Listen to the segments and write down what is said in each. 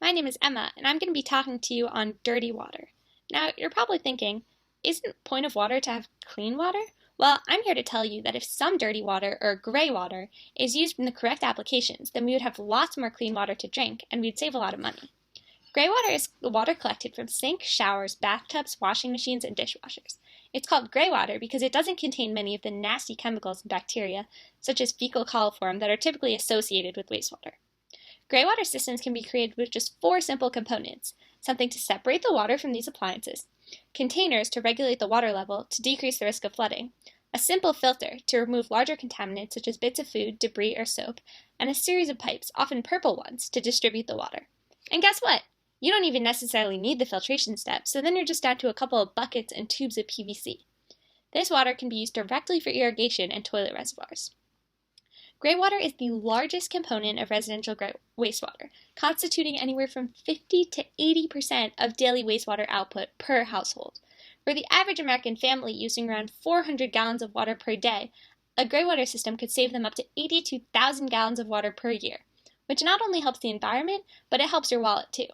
My name is Emma, and I'm going to be talking to you on dirty water. Now, you're probably thinking, isn't the point of water to have clean water? Well, I'm here to tell you that if some dirty water, or gray water, is used in the correct applications, then we would have lots more clean water to drink, and we'd save a lot of money. Gray water is the water collected from sinks, showers, bathtubs, washing machines, and dishwashers. It's called gray water because it doesn't contain many of the nasty chemicals and bacteria, such as fecal coliform, that are typically associated with wastewater. Gray water systems can be created with just 4 simple components: something to separate the water from these appliances, containers to regulate the water level to decrease the risk of flooding, a simple filter to remove larger contaminants such as bits of food, debris, or soap, and a series of pipes, often purple ones, to distribute the water. And guess what? You don't even necessarily need the filtration step, so then you're just down to a couple of buckets and tubes of PVC. This water can be used directly for irrigation and toilet reservoirs. Gray water is the largest component of residential wastewater, constituting anywhere from 50 to 80% of daily wastewater output per household. For the average American family using around 400 gallons of water per day, a gray water system could save them up to 82,000 gallons of water per year, which not only helps the environment, but it helps your wallet too.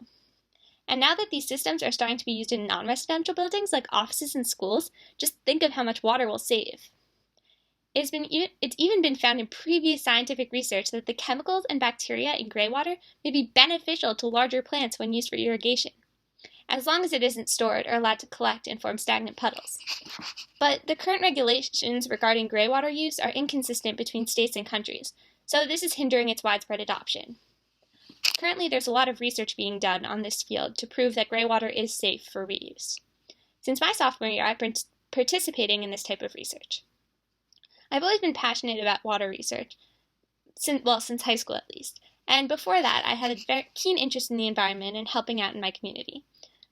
And now that these systems are starting to be used in non-residential buildings like offices and schools, just think of how much water we'll save. It's even been found in previous scientific research that the chemicals and bacteria in gray water may be beneficial to larger plants when used for irrigation, as long as it isn't stored or allowed to collect and form stagnant puddles. But the current regulations regarding gray water use are inconsistent between states and countries, so this is hindering its widespread adoption. Currently, there's a lot of research being done on this field to prove that gray water is safe for reuse. Since my sophomore year, I've been participating in this type of research. I've always been passionate about water research, since high school at least, and before that I had a very keen interest in the environment and helping out in my community.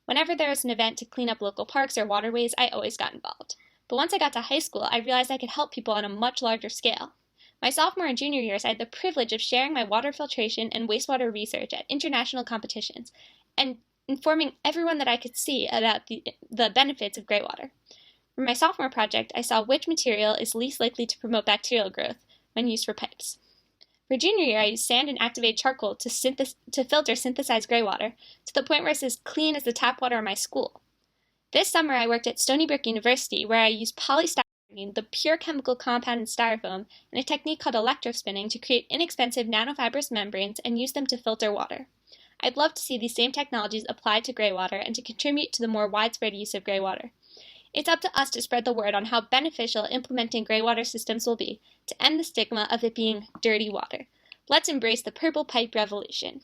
Whenever there was an event to clean up local parks or waterways, I always got involved. But once I got to high school, I realized I could help people on a much larger scale. My sophomore and junior years, I had the privilege of sharing my water filtration and wastewater research at international competitions and informing everyone that I could see about the benefits of gray water. For my sophomore project, I saw which material is least likely to promote bacterial growth when used for pipes. For junior year, I used sand and activated charcoal to filter synthesized gray water to the point where it's as clean as the tap water in my school. This summer, I worked at Stony Brook University, where I used polystyrene, the pure chemical compound in styrofoam, and a technique called electrospinning to create inexpensive nanofibrous membranes and use them to filter water. I'd love to see these same technologies applied to gray water and to contribute to the more widespread use of gray water. It's up to us to spread the word on how beneficial implementing gray water systems will be to end the stigma of it being dirty water. Let's embrace the purple pipe revolution.